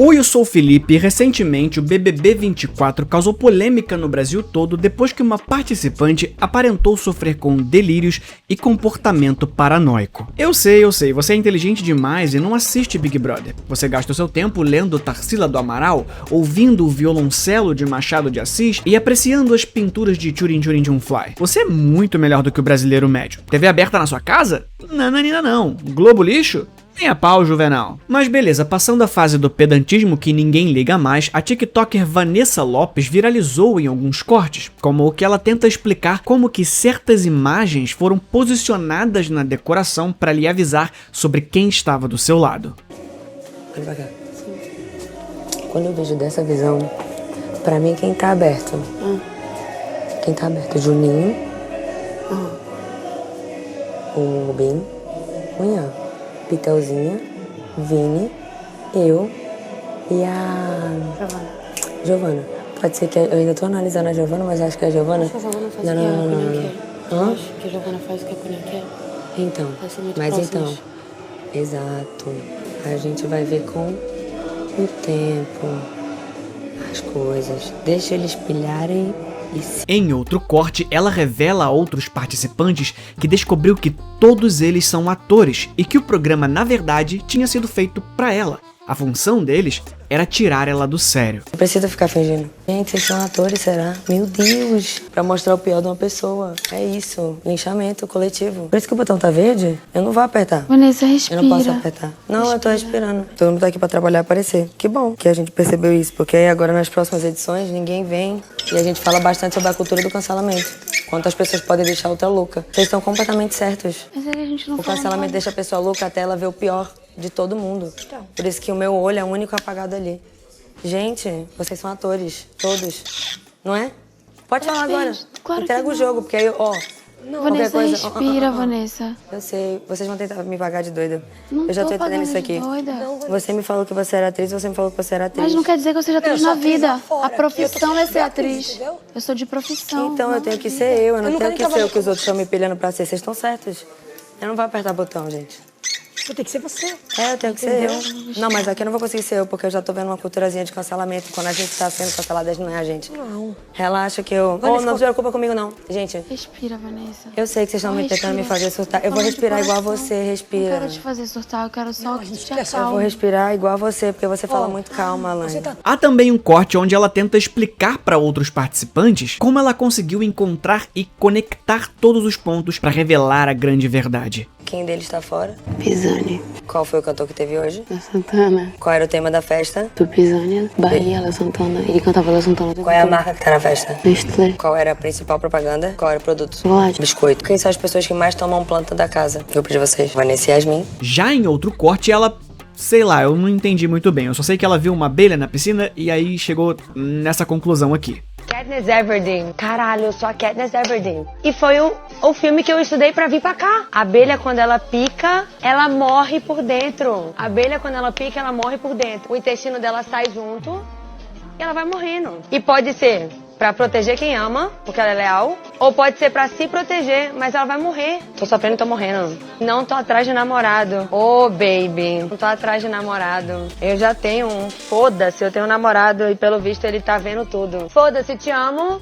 Oi, eu sou o Felipe e recentemente o BBB 24 causou polêmica no Brasil todo depois que uma participante aparentou sofrer com delírios e comportamento paranoico. Eu sei, você é inteligente demais e não assiste Big Brother. Você gasta o seu tempo lendo Tarsila do Amaral, ouvindo o violoncelo de Machado de Assis e apreciando as pinturas de Churin Churin Fly. Você é muito melhor do que o brasileiro médio. TV aberta na sua casa? Nananina não. Globo lixo? Nem a pau, Juvenal. Mas beleza, passando a fase do pedantismo que ninguém liga mais, a tiktoker Vanessa Lopes viralizou em alguns cortes, como o que ela tenta explicar como que certas imagens foram posicionadas na decoração para lhe avisar sobre quem estava do seu lado. Olha pra cá. Quando eu vejo dessa visão, pra mim quem tá aberto? Quem tá aberto? Juninho, o Rubim, Cunha, Pitelzinha, Vini, eu e a Giovana. Pode ser que eu ainda tô analisando a Giovana, mas acho que a Giovana... Acho que a Giovana faz o que a Cunha quer. Hã? Acho que a Giovana faz o que a Cunha quer. Então, mas então, exato. A gente vai ver com o tempo as coisas. Deixa eles pilharem. Em outro corte, ela revela a outros participantes que descobriu que todos eles são atores e que o programa, na verdade, tinha sido feito pra ela. A função deles era tirar ela do sério. Não precisa ficar fingindo. Gente, vocês são atores, será? Meu Deus! Pra mostrar o pior de uma pessoa. É isso. Linchamento coletivo. Por isso que o botão tá verde? Eu não vou apertar. Vanessa, respira. Eu não posso apertar. Não, eu tô respirando. Todo mundo tá aqui pra trabalhar e aparecer. Que bom que a gente percebeu isso, porque aí agora nas próximas edições ninguém vem e a gente fala bastante sobre a cultura do cancelamento. Quantas pessoas podem deixar outra louca. Vocês estão completamente certos. Mas aí a gente não O fala cancelamento nada. deixa a pessoa louca até ela ver o pior de todo mundo. Por isso que o meu olho é o único apagado ali. Gente, vocês são atores, todos. Não é? Pode falar agora. Claro Entrega que o não. jogo, porque aí, ó... Vanessa, coisa- respira, Vanessa. Eu sei, vocês vão tentar me pagar de doida. Não Eu já tô tô entendendo pagando isso de aqui. doida. Você me falou que você era atriz, você me falou que você era atriz. Mas não quer dizer que eu seja atriz na vida. fora. A profissão é ser Eu tô atriz. entendeu? Eu sou de profissão. Então não eu tenho de que vida. ser eu não Eu nunca tenho nem que ser trabalhei o que os outros estão me pilhando pra ser. Vocês estão certos. Eu não vou apertar botão, gente. Vou ter que ser você. Eu tenho que ser eu. Não, mas aqui eu não vou conseguir ser eu, porque eu já tô vendo uma culturazinha de cancelamento. Quando a gente tá sendo cancelada, não é a gente. Não. Relaxa que eu... Vanessa, não se preocupa comigo, não. Gente, Respira, Vanessa. eu sei que vocês estão Só me tentando me respira. fazer surtar. Eu vou Fala de respirar igual coração. você, Não respira. quero te fazer surtar, eu quero só que tu te quer só- Eu vou acalme. respirar igual você, porque você fala muito calma, Alain. Você tá... Há também um corte onde ela tenta explicar para outros participantes como ela conseguiu encontrar e conectar todos os pontos para revelar a grande verdade. Quem deles tá fora? Pisani, Qual foi o cantor que teve hoje? La Santana. Qual era o tema da festa? Tu Pisani, Bahia, La Santana. Ele cantava La Santana. Qual é a marca que tá na festa? Nestlé. Qual era a principal propaganda? Qual era o produto? Chocolate. Biscoito. Quem são as pessoas que mais tomam planta da casa? Grupo de vocês. Vanessa e Yasmin. Já em outro corte, ela... sei lá, eu não entendi muito bem. Eu só sei que ela viu uma abelha na piscina e aí chegou nessa conclusão aqui. Katniss Everdeen. Caralho, eu sou a Katniss Everdeen. E foi o filme que eu estudei pra vir pra cá. A abelha, quando ela pica, ela morre por dentro. A abelha, quando ela pica, ela morre por dentro. O intestino dela sai junto e ela vai morrendo. E pode ser pra proteger quem ama, porque ela é leal, ou pode ser pra se proteger, mas ela vai morrer. Tô sofrendo e tô morrendo. Não tô atrás de namorado. Ô, baby, não tô atrás de namorado. Eu já tenho um. Foda-se, eu tenho um namorado e pelo visto ele tá vendo tudo. Foda-se, te amo.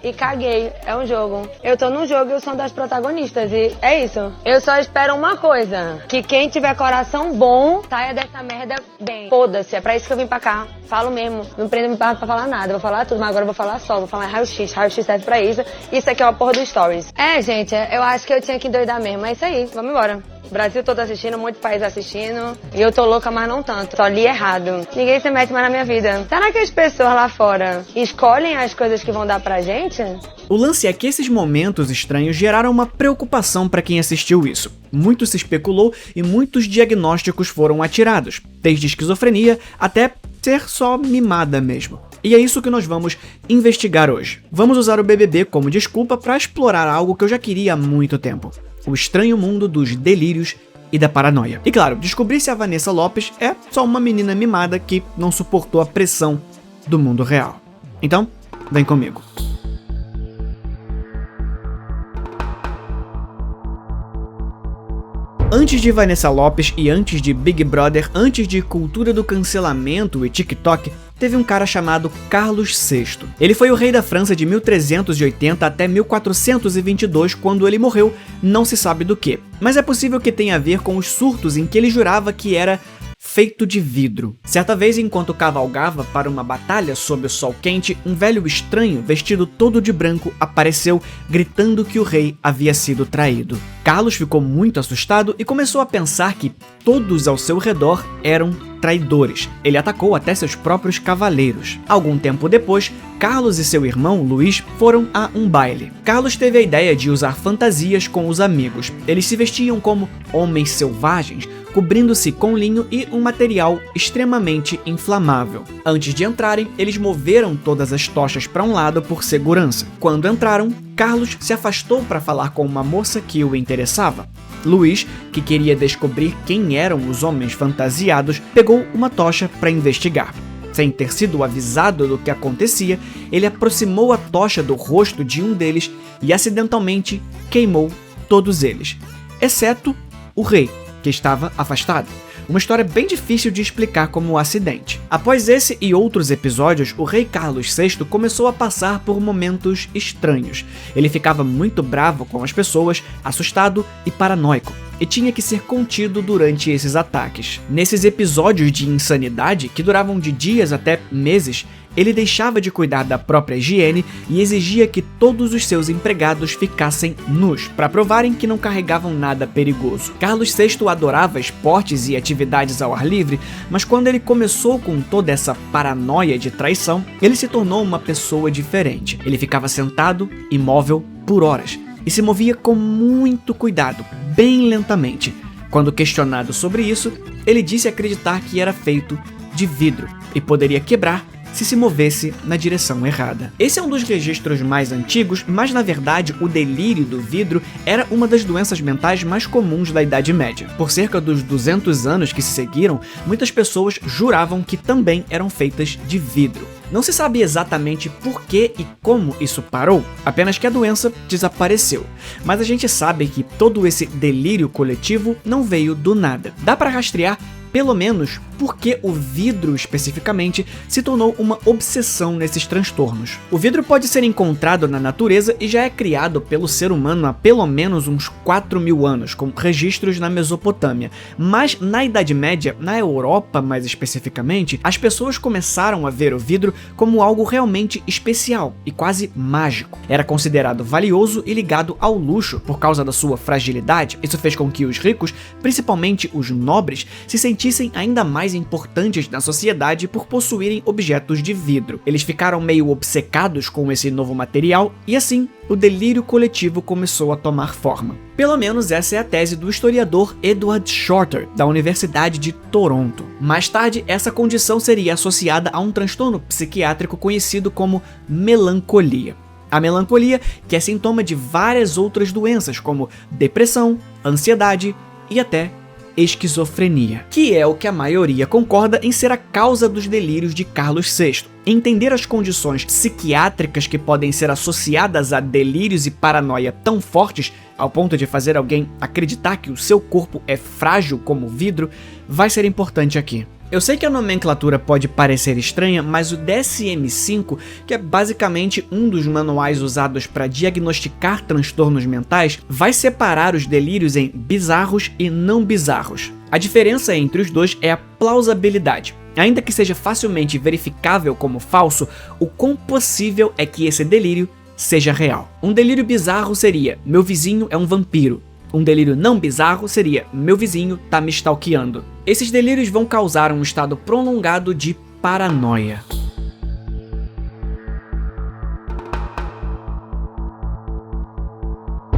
E caguei, é um jogo. Eu tô num jogo e eu sou uma das protagonistas e é isso. Eu só espero uma coisa, que quem tiver coração bom, saia dessa merda bem. Foda-se, é pra isso que eu vim pra cá. Falo mesmo, não prendo me pra falar nada, vou falar tudo, mas agora eu vou falar só, vou falar raio-x serve pra isso. Isso aqui é uma porra do Stories. É, gente, eu acho que eu tinha que endoidar mesmo, é isso aí, vamos embora. Brasil todo assistindo, um monte de país assistindo. E eu tô louca, mas não tanto. Só li errado. Ninguém se mete mais na minha vida. Será que as pessoas lá fora escolhem as coisas que vão dar pra gente? O lance é que esses momentos estranhos geraram uma preocupação para quem assistiu isso. Muito se especulou e muitos diagnósticos foram atirados, desde esquizofrenia até ser só mimada mesmo. E é isso que nós vamos investigar hoje. Vamos usar o BBB como desculpa para explorar algo que eu já queria há muito tempo. O estranho mundo dos delírios e da paranoia. E claro, descobrir se a Vanessa Lopes é só uma menina mimada que não suportou a pressão do mundo real. Então, vem comigo. Antes de Vanessa Lopes e antes de Big Brother, antes de cultura do cancelamento e TikTok, teve um cara chamado Carlos VI. Ele foi o rei da França de 1380 até 1422, quando ele morreu, não se sabe do que. Mas é possível que tenha a ver com os surtos em que ele jurava que era feito de vidro. Certa vez, enquanto cavalgava para uma batalha sob o sol quente, um velho estranho, vestido todo de branco, apareceu, gritando que o rei havia sido traído. Carlos ficou muito assustado e começou a pensar que todos ao seu redor eram traidores. Ele atacou até seus próprios cavaleiros. Algum tempo depois, Carlos e seu irmão, Luís, foram a um baile. Carlos teve a ideia de usar fantasias com os amigos. Eles se vestiam como homens selvagens, cobrindo-se com linho e um material extremamente inflamável. Antes de entrarem, eles moveram todas as tochas para um lado por segurança. Quando entraram, Carlos se afastou para falar com uma moça que o interessava. Luís, que queria descobrir quem eram os homens fantasiados, pegou uma tocha para investigar. Sem ter sido avisado do que acontecia, ele aproximou a tocha do rosto de um deles e acidentalmente queimou todos eles, exceto o rei, que estava afastado. Uma história bem difícil de explicar como um acidente. Após esse e outros episódios, o rei Carlos VI começou a passar por momentos estranhos. Ele ficava muito bravo com as pessoas, assustado e paranoico, e tinha que ser contido durante esses ataques. Nesses episódios de insanidade, que duravam de dias até meses, ele deixava de cuidar da própria higiene e exigia que todos os seus empregados ficassem nus, para provarem que não carregavam nada perigoso. Carlos VI adorava esportes e atividades ao ar livre, mas quando ele começou com toda essa paranoia de traição, ele se tornou uma pessoa diferente. Ele ficava sentado, imóvel, por horas, e se movia com muito cuidado, bem lentamente. Quando questionado sobre isso, ele disse acreditar que era feito de vidro e poderia quebrar se movesse na direção errada. Esse é um dos registros mais antigos, mas na verdade o delírio do vidro era uma das doenças mentais mais comuns da Idade Média. Por cerca dos 200 anos que se seguiram, muitas pessoas juravam que também eram feitas de vidro. Não se sabe exatamente por que e como isso parou, apenas que a doença desapareceu. Mas a gente sabe que todo esse delírio coletivo não veio do nada. Dá para rastrear pelo menos porque o vidro especificamente se tornou uma obsessão nesses transtornos. O vidro pode ser encontrado na natureza e já é criado pelo ser humano há pelo menos uns 4.000 anos, com registros na Mesopotâmia. Mas na Idade Média, na Europa mais especificamente, as pessoas começaram a ver o vidro como algo realmente especial e quase mágico. Era considerado valioso e ligado ao luxo por causa da sua fragilidade. Isso fez com que os ricos, principalmente os nobres, se sentissem ainda mais importantes na sociedade por possuírem objetos de vidro. Eles ficaram meio obcecados com esse novo material e assim o delírio coletivo começou a tomar forma. Pelo menos essa é a tese do historiador Edward Shorter, da Universidade de Toronto. Mais tarde, essa condição seria associada a um transtorno psiquiátrico conhecido como melancolia. A melancolia, que é sintoma de várias outras doenças, como depressão, ansiedade e até esquizofrenia, que é o que a maioria concorda em ser a causa dos delírios de Carlos VI. Entender as condições psiquiátricas que podem ser associadas a delírios e paranoia tão fortes, ao ponto de fazer alguém acreditar que o seu corpo é frágil como vidro, vai ser importante aqui. Eu sei que a nomenclatura pode parecer estranha, mas o DSM-5, que é basicamente um dos manuais usados para diagnosticar transtornos mentais, vai separar os delírios em bizarros e não bizarros. A diferença entre os dois é a plausibilidade. Ainda que seja facilmente verificável como falso, o quão possível é que esse delírio seja real. Um delírio bizarro seria: meu vizinho é um vampiro. Um delírio não bizarro seria: meu vizinho tá me stalkeando. Esses delírios vão causar um estado prolongado de paranoia.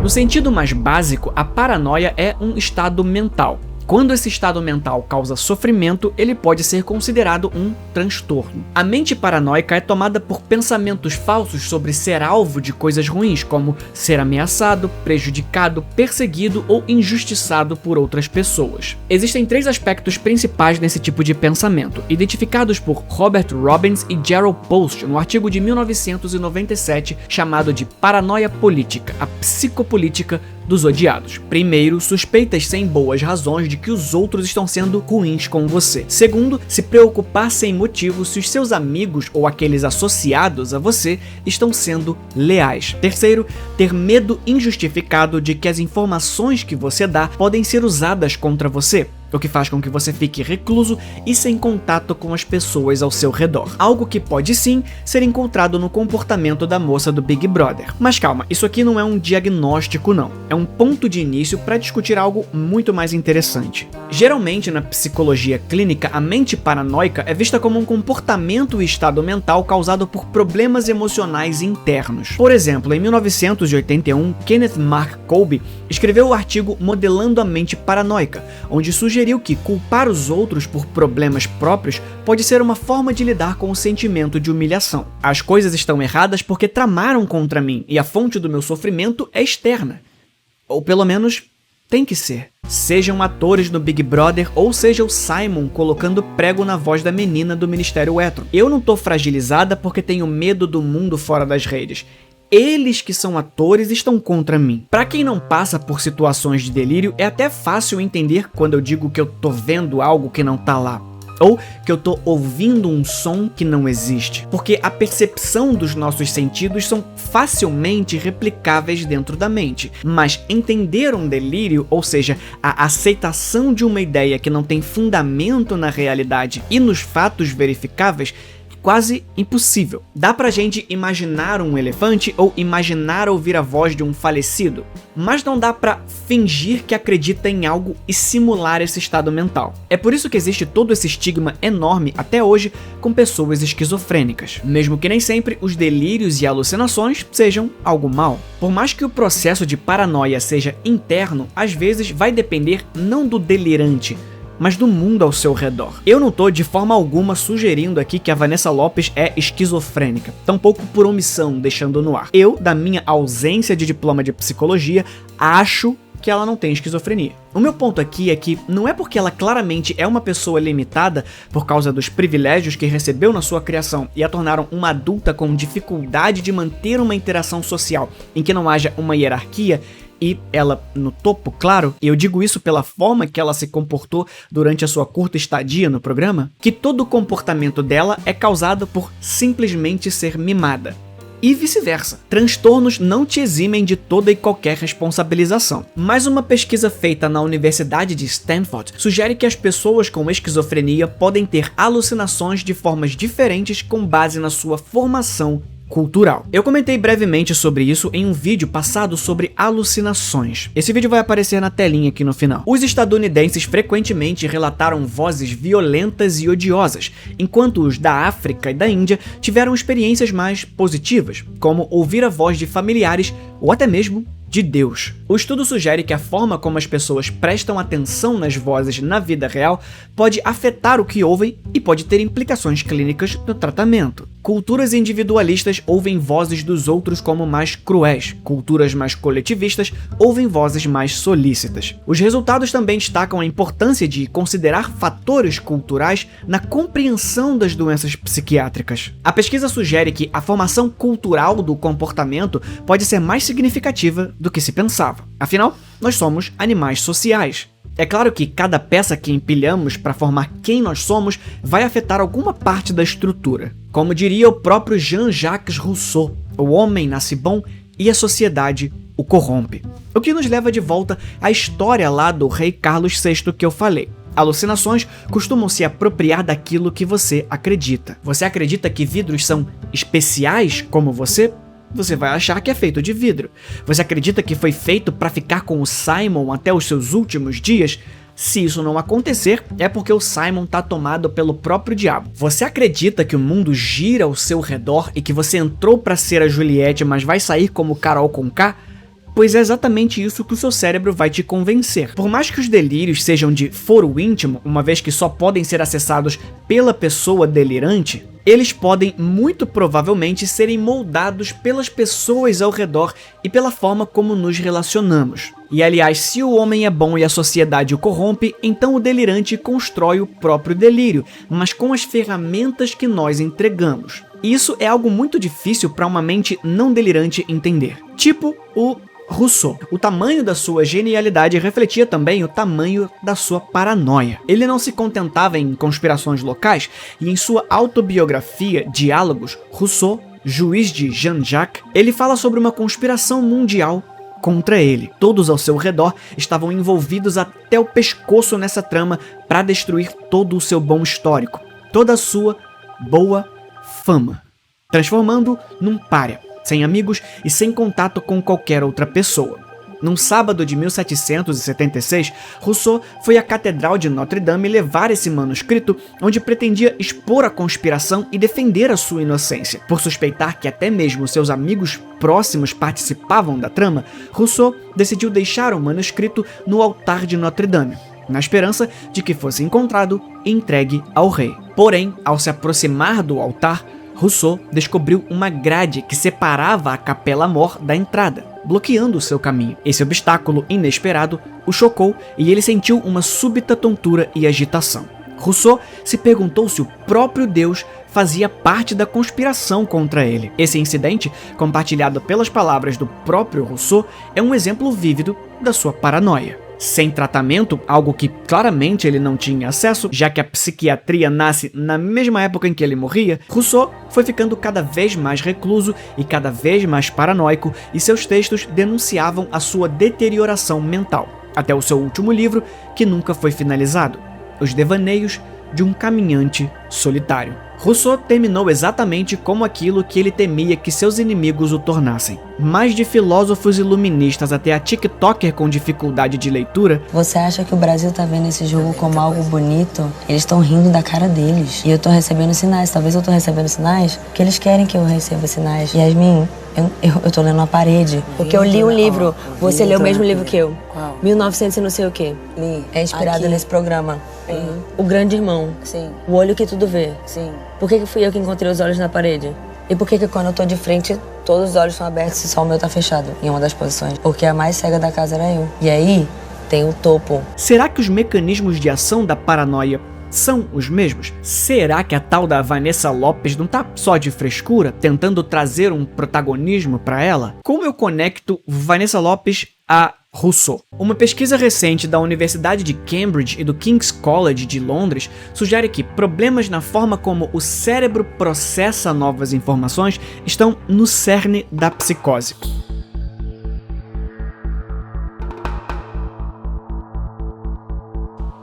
No sentido mais básico, a paranoia é um estado mental. Quando esse estado mental causa sofrimento, ele pode ser considerado um transtorno. A mente paranoica é tomada por pensamentos falsos sobre ser alvo de coisas ruins, como ser ameaçado, prejudicado, perseguido ou injustiçado por outras pessoas. Existem 3 aspectos principais nesse tipo de pensamento, identificados por Robert Robbins e Gerald Post no artigo de 1997 chamado de Paranoia Política, a psicopolítica dos odiados. Primeiro, suspeitas sem boas razões de que os outros estão sendo ruins com você. Segundo, se preocupar sem motivo se os seus amigos ou aqueles associados a você estão sendo leais. Terceiro, ter medo injustificado de que as informações que você dá podem ser usadas contra você, o que faz com que você fique recluso e sem contato com as pessoas ao seu redor. Algo que pode sim ser encontrado no comportamento da moça do Big Brother. Mas calma, isso aqui não é um diagnóstico não, é um ponto de início para discutir algo muito mais interessante. Geralmente na psicologia clínica, a mente paranoica é vista como um comportamento e estado mental causado por problemas emocionais internos. Por exemplo, em 1981, Kenneth Mark Kolbe escreveu o artigo Modelando a Mente Paranoica, onde sugeriu que culpar os outros por problemas próprios pode ser uma forma de lidar com o sentimento de humilhação. As coisas estão erradas porque tramaram contra mim e a fonte do meu sofrimento é externa. Ou pelo menos tem que ser. Sejam atores no Big Brother ou seja o Simon colocando prego na voz da menina do Ministério Hétero. Eu não tô fragilizada porque tenho medo do mundo fora das redes. Eles que são atores estão contra mim. Pra quem não passa por situações de delírio, é até fácil entender quando eu digo que eu tô vendo algo que não tá lá, ou que eu tô ouvindo um som que não existe, porque a percepção dos nossos sentidos são facilmente replicáveis dentro da mente, mas entender um delírio, ou seja, a aceitação de uma ideia que não tem fundamento na realidade e nos fatos verificáveis, quase impossível. Dá pra gente imaginar um elefante ou imaginar ouvir a voz de um falecido, mas não dá pra fingir que acredita em algo e simular esse estado mental. É por isso que existe todo esse estigma enorme até hoje com pessoas esquizofrênicas, mesmo que nem sempre os delírios e alucinações sejam algo mal. Por mais que o processo de paranoia seja interno, às vezes vai depender não do delirante, mas do mundo ao seu redor. Eu não tô de forma alguma sugerindo aqui que a Vanessa Lopes é esquizofrênica, tampouco por omissão, deixando no ar. Eu, da minha ausência de diploma de psicologia, acho que ela não tem esquizofrenia. O meu ponto aqui é que não é porque ela claramente é uma pessoa limitada por causa dos privilégios que recebeu na sua criação e a tornaram uma adulta com dificuldade de manter uma interação social em que não haja uma hierarquia, e ela no topo, claro, e eu digo isso pela forma que ela se comportou durante a sua curta estadia no programa, que todo o comportamento dela é causado por simplesmente ser mimada. E vice-versa. Transtornos não te eximem de toda e qualquer responsabilização. Mas uma pesquisa feita na Universidade de Stanford sugere que as pessoas com esquizofrenia podem ter alucinações de formas diferentes com base na sua formação cultural. Eu comentei brevemente sobre isso em um vídeo passado sobre alucinações. Esse vídeo vai aparecer na telinha aqui no final. Os estadunidenses frequentemente relataram vozes violentas e odiosas, enquanto os da África e da Índia tiveram experiências mais positivas, como ouvir a voz de familiares ou até mesmo de Deus. O estudo sugere que a forma como as pessoas prestam atenção nas vozes na vida real pode afetar o que ouvem e pode ter implicações clínicas no tratamento. Culturas individualistas ouvem vozes dos outros como mais cruéis, culturas mais coletivistas ouvem vozes mais solícitas. Os resultados também destacam a importância de considerar fatores culturais na compreensão das doenças psiquiátricas. A pesquisa sugere que a formação cultural do comportamento pode ser mais significativa do que se pensava. Afinal, nós somos animais sociais. É claro que cada peça que empilhamos para formar quem nós somos vai afetar alguma parte da estrutura. Como diria o próprio Jean-Jacques Rousseau, o homem nasce bom e a sociedade o corrompe. O que nos leva de volta à história lá do rei Carlos VI que eu falei. Alucinações costumam se apropriar daquilo que você acredita. Você acredita que vidros são especiais como você? Você vai achar que é feito de vidro. Você acredita que foi feito para ficar com o Simon até os seus últimos dias? Se isso não acontecer, é porque o Simon tá tomado pelo próprio diabo. Você acredita que o mundo gira ao seu redor e que você entrou para ser a Juliette, mas vai sair como Carol Conká? Pois é exatamente isso que o seu cérebro vai te convencer. Por mais que os delírios sejam de foro íntimo, uma vez que só podem ser acessados pela pessoa delirante, eles podem muito provavelmente serem moldados pelas pessoas ao redor e pela forma como nos relacionamos. E aliás, se o homem é bom e a sociedade o corrompe, então o delirante constrói o próprio delírio, mas com as ferramentas que nós entregamos. E isso é algo muito difícil para uma mente não delirante entender. Tipo o Rousseau. O tamanho da sua genialidade refletia também o tamanho da sua paranoia. Ele não se contentava em conspirações locais e em sua autobiografia Diálogos, Rousseau, juiz de Jean-Jacques, ele fala sobre uma conspiração mundial contra ele. Todos ao seu redor estavam envolvidos até o pescoço nessa trama para destruir todo o seu bom histórico, toda a sua boa fama, transformando-o num pária, sem amigos e sem contato com qualquer outra pessoa. Num sábado de 1776, Rousseau foi à Catedral de Notre-Dame levar esse manuscrito, onde pretendia expor a conspiração e defender a sua inocência. Por suspeitar que até mesmo seus amigos próximos participavam da trama, Rousseau decidiu deixar o manuscrito no altar de Notre-Dame, na esperança de que fosse encontrado e entregue ao rei. Porém, ao se aproximar do altar, Rousseau descobriu uma grade que separava a Capela-Mor da entrada, bloqueando o seu caminho. Esse obstáculo inesperado o chocou e ele sentiu uma súbita tontura e agitação. Rousseau se perguntou se o próprio Deus fazia parte da conspiração contra ele. Esse incidente, compartilhado pelas palavras do próprio Rousseau, é um exemplo vívido da sua paranoia. Sem tratamento, algo que claramente ele não tinha acesso, já que a psiquiatria nasce na mesma época em que ele morria, Rousseau foi ficando cada vez mais recluso e cada vez mais paranoico, e seus textos denunciavam a sua deterioração mental, até o seu último livro, que nunca foi finalizado, Os Devaneios de um Caminhante Solitário. Rousseau terminou exatamente como aquilo que ele temia que seus inimigos o tornassem. Mais de filósofos iluministas até a TikToker com dificuldade de leitura. Você acha que o Brasil tá vendo esse jogo como algo bonito? Eles estão rindo da cara deles. E eu tô recebendo sinais. Talvez eu tô recebendo sinais porque eles querem que eu receba sinais. Yasmin, eu tô lendo uma parede. Porque eu li um livro. Você leu o mesmo livro que eu. Qual? 1900 e não sei o quê. Li. É inspirado Aqui. nesse programa. Uhum. O Grande Irmão. Sim. O olho que tudo vê. Sim. Por que fui eu que encontrei os olhos na parede? E por que quando eu tô de frente, todos os olhos são abertos e só o meu tá fechado em uma das posições? Porque a mais cega da casa era eu. E aí, tem o topo. Será que os mecanismos de ação da paranoia são os mesmos? Será que a tal da Vanessa Lopes não tá só de frescura, tentando trazer um protagonismo para ela? Como eu conecto Vanessa Lopes a Rousseau? Uma pesquisa recente da Universidade de Cambridge e do King's College de Londres sugere que problemas na forma como o cérebro processa novas informações estão no cerne da psicose.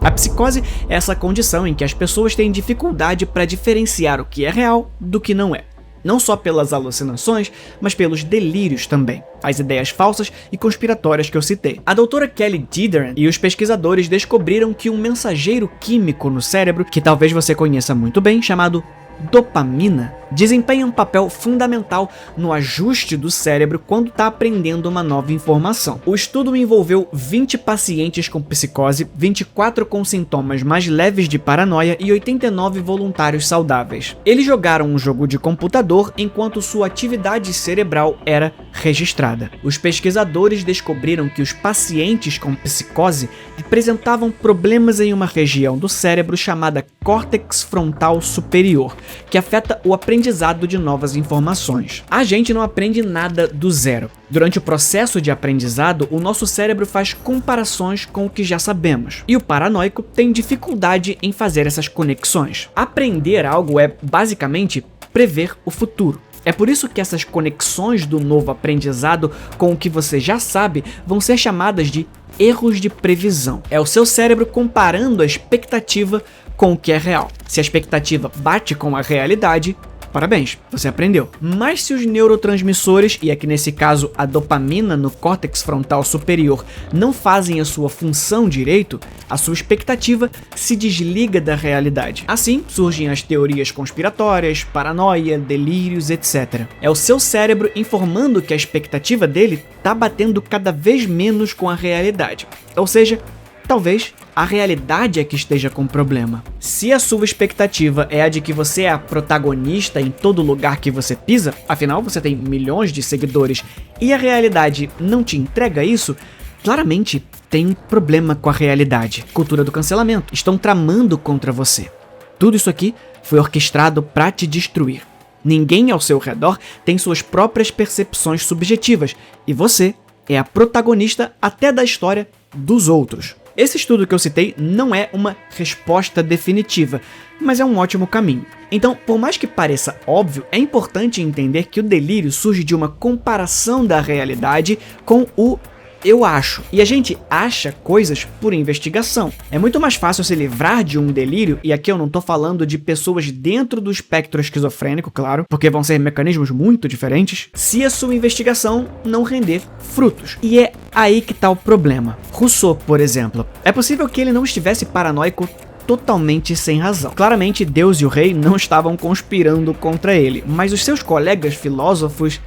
A psicose é essa condição em que as pessoas têm dificuldade para diferenciar o que é real do que não é. Não só pelas alucinações, mas pelos delírios também, as ideias falsas e conspiratórias que eu citei. A doutora Kelly Dederan e os pesquisadores descobriram que um mensageiro químico no cérebro, que talvez você conheça muito bem, chamado dopamina, desempenha um papel fundamental no ajuste do cérebro quando está aprendendo uma nova informação. O estudo envolveu 20 pacientes com psicose, 24 com sintomas mais leves de paranoia e 89 voluntários saudáveis. Eles jogaram um jogo de computador enquanto sua atividade cerebral era registrada. Os pesquisadores descobriram que os pacientes com psicose apresentavam problemas em uma região do cérebro chamada córtex frontal superior, que afeta o aprendizado de novas informações. A gente não aprende nada do zero. Durante o processo de aprendizado, o nosso cérebro faz comparações com o que já sabemos, e o paranoico tem dificuldade em fazer essas conexões. Aprender algo é, basicamente, prever o futuro. É por isso que essas conexões do novo aprendizado com o que você já sabe vão ser chamadas de erros de previsão. É o seu cérebro comparando a expectativa com o que é real. Se a expectativa bate com a realidade, parabéns, você aprendeu. Mas se os neurotransmissores, e aqui nesse caso a dopamina no córtex frontal superior, não fazem a sua função direito, a sua expectativa se desliga da realidade. Assim surgem as teorias conspiratórias, paranoia, delírios, etc. É o seu cérebro informando que a expectativa dele está batendo cada vez menos com a realidade. Ou seja, talvez a realidade é que esteja com problema. Se a sua expectativa é a de que você é a protagonista em todo lugar que você pisa, afinal você tem milhões de seguidores, e a realidade não te entrega isso, claramente tem um problema com a realidade. Cultura do cancelamento. Estão tramando contra você. Tudo isso aqui foi orquestrado para te destruir. Ninguém ao seu redor tem suas próprias percepções subjetivas, e você é a protagonista até da história dos outros. Esse estudo que eu citei não é uma resposta definitiva, mas é um ótimo caminho. Então, por mais que pareça óbvio, é importante entender que o delírio surge de uma comparação da realidade com o eu acho. E a gente acha coisas por investigação. É muito mais fácil se livrar de um delírio, e aqui eu não tô falando de pessoas dentro do espectro esquizofrênico, claro, porque vão ser mecanismos muito diferentes, se a sua investigação não render frutos. E é aí que tá o problema. Rousseau, por exemplo, é possível que ele não estivesse paranoico totalmente sem razão. Claramente, Deus e o rei não estavam conspirando contra ele, mas os seus colegas filósofos,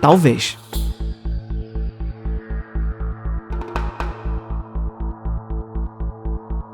talvez.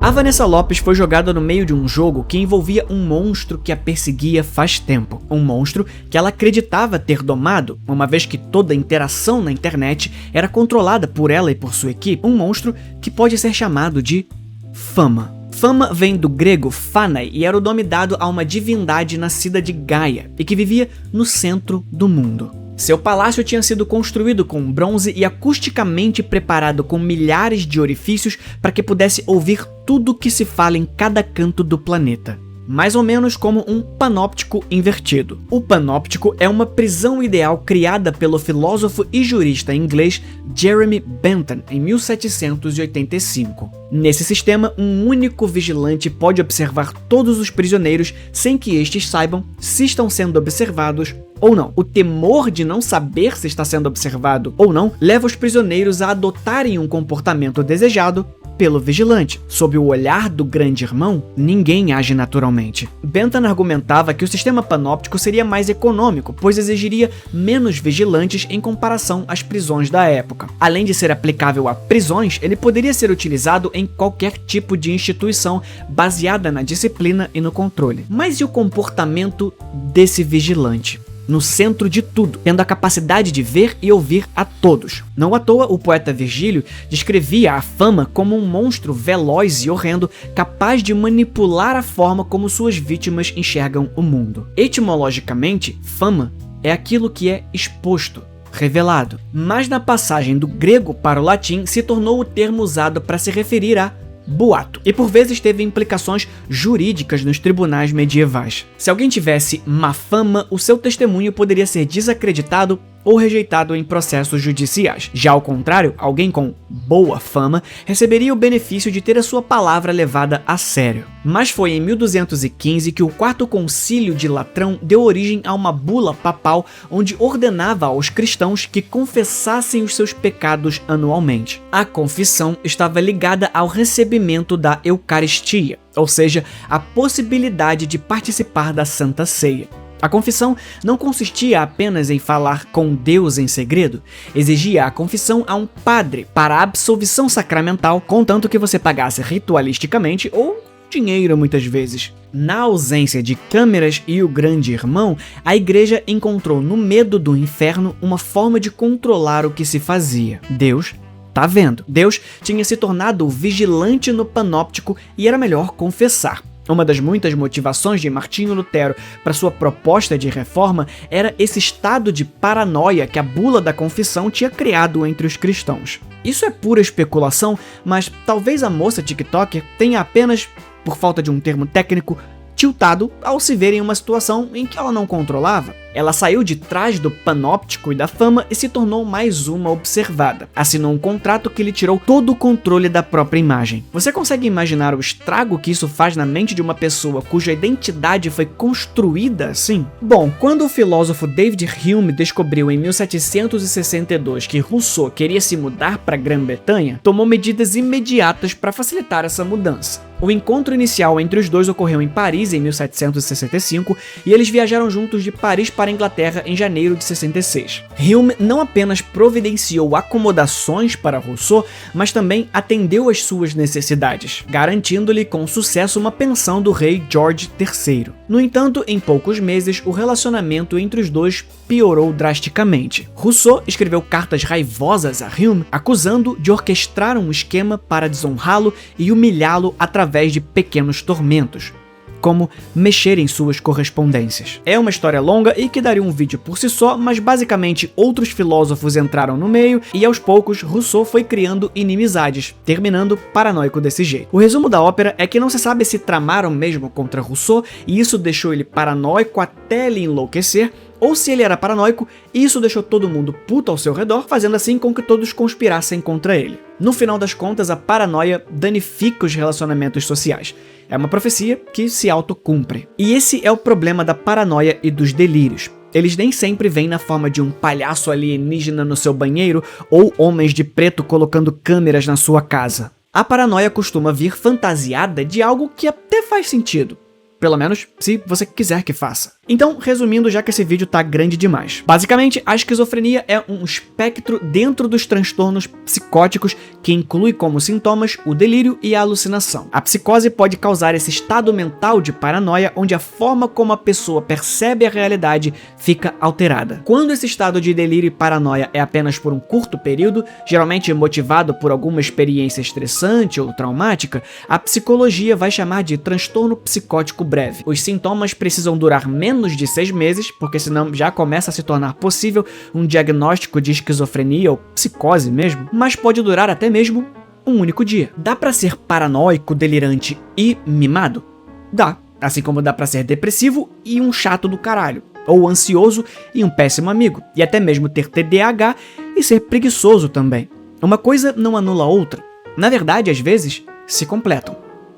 A Vanessa Lopes foi jogada no meio de um jogo que envolvia um monstro que a perseguia faz tempo. Um monstro que ela acreditava ter domado, uma vez que toda a interação na internet era controlada por ela e por sua equipe. Um monstro que pode ser chamado de Fama. Fama vem do grego Phanai e era o nome dado a uma divindade nascida de Gaia e que vivia no centro do mundo. Seu palácio tinha sido construído com bronze e acusticamente preparado com milhares de orifícios para que pudesse ouvir tudo que se fala em cada canto do planeta. Mais ou menos como um panóptico invertido. O panóptico é uma prisão ideal criada pelo filósofo e jurista inglês Jeremy Bentham em 1785. Nesse sistema, um único vigilante pode observar todos os prisioneiros sem que estes saibam se estão sendo observados ou não. O temor de não saber se está sendo observado ou não leva os prisioneiros a adotarem um comportamento desejado pelo vigilante. Sob o olhar do grande irmão, ninguém age naturalmente. Bentham argumentava que o sistema panóptico seria mais econômico, pois exigiria menos vigilantes em comparação às prisões da época. Além de ser aplicável a prisões, ele poderia ser utilizado em qualquer tipo de instituição baseada na disciplina e no controle. Mas e o comportamento desse vigilante? No centro de tudo, tendo a capacidade de ver e ouvir a todos. Não à toa, o poeta Virgílio descrevia a Fama como um monstro veloz e horrendo, capaz de manipular a forma como suas vítimas enxergam o mundo. Etimologicamente, Fama é aquilo que é exposto, revelado. Mas na passagem do grego para o latim se tornou o termo usado para se referir a boato, e por vezes teve implicações jurídicas nos tribunais medievais. Se alguém tivesse má fama, o seu testemunho poderia ser desacreditado ou rejeitado em processos judiciais. Já ao contrário, alguém com boa fama receberia o benefício de ter a sua palavra levada a sério. Mas foi em 1215 que o Quarto Concílio de Latrão deu origem a uma bula papal onde ordenava aos cristãos que confessassem os seus pecados anualmente. A confissão estava ligada ao recebimento da Eucaristia, ou seja, a possibilidade de participar da Santa Ceia. A confissão não consistia apenas em falar com Deus em segredo, exigia a confissão a um padre para a absolvição sacramental, contanto que você pagasse ritualisticamente ou dinheiro muitas vezes. Na ausência de câmeras e o grande irmão, a igreja encontrou no medo do inferno uma forma de controlar o que se fazia. Deus tá vendo. Deus tinha se tornado o vigilante no panóptico e era melhor confessar. Uma das muitas motivações de Martinho Lutero para sua proposta de reforma era esse estado de paranoia que a bula da confissão tinha criado entre os cristãos. Isso é pura especulação, mas talvez a moça TikToker tenha apenas, por falta de um termo técnico, tiltado ao se ver em uma situação em que ela não controlava. Ela saiu de trás do panóptico e da fama e se tornou mais uma observada. Assinou um contrato que lhe tirou todo o controle da própria imagem. Você consegue imaginar o estrago que isso faz na mente de uma pessoa cuja identidade foi construída assim? Bom, quando o filósofo David Hume descobriu em 1762 que Rousseau queria se mudar para a Grã-Bretanha, tomou medidas imediatas para facilitar essa mudança. O encontro inicial entre os dois ocorreu em Paris em 1765 e eles viajaram juntos de Paris para a Inglaterra em janeiro de 66. Hume não apenas providenciou acomodações para Rousseau, mas também atendeu às suas necessidades, garantindo-lhe com sucesso uma pensão do rei George III. No entanto, em poucos meses, o relacionamento entre os dois piorou drasticamente. Rousseau escreveu cartas raivosas a Hume, acusando de orquestrar um esquema para desonrá-lo e humilhá-lo através de pequenos tormentos. como mexer em suas correspondências. É uma história longa e que daria um vídeo por si só, mas basicamente outros filósofos entraram no meio e aos poucos Rousseau foi criando inimizades, terminando paranoico desse jeito. O resumo da ópera é que não se sabe se tramaram mesmo contra Rousseau e isso deixou ele paranoico até ele enlouquecer, ou se ele era paranoico e isso deixou todo mundo puto ao seu redor, fazendo assim com que todos conspirassem contra ele. No final das contas, a paranoia danifica os relacionamentos sociais. É uma profecia que se autocumpre. E esse é o problema da paranoia e dos delírios. Eles nem sempre vêm na forma de um palhaço alienígena no seu banheiro ou homens de preto colocando câmeras na sua casa. A paranoia costuma vir fantasiada de algo que até faz sentido. Pelo menos, se você quiser que faça. Então, resumindo, já que esse vídeo tá grande demais. Basicamente, a esquizofrenia é um espectro dentro dos transtornos psicóticos que inclui como sintomas o delírio e a alucinação. A psicose pode causar esse estado mental de paranoia onde a forma como a pessoa percebe a realidade fica alterada. Quando esse estado de delírio e paranoia é apenas por um curto período, geralmente motivado por alguma experiência estressante ou traumática, a psicologia vai chamar de transtorno psicótico breve. Os sintomas precisam durar menos de 6 meses, porque senão já começa a se tornar possível um diagnóstico de esquizofrenia ou psicose mesmo, mas pode durar até mesmo um único dia. Dá pra ser paranoico, delirante e mimado? Dá. Assim como dá pra ser depressivo e um chato do caralho, ou ansioso e um péssimo amigo, e até mesmo ter TDAH e ser preguiçoso também. Uma coisa não anula a outra. Na verdade, às vezes, se completam.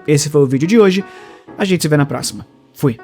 Esse foi o vídeo de hoje. A gente se vê na próxima. Fui.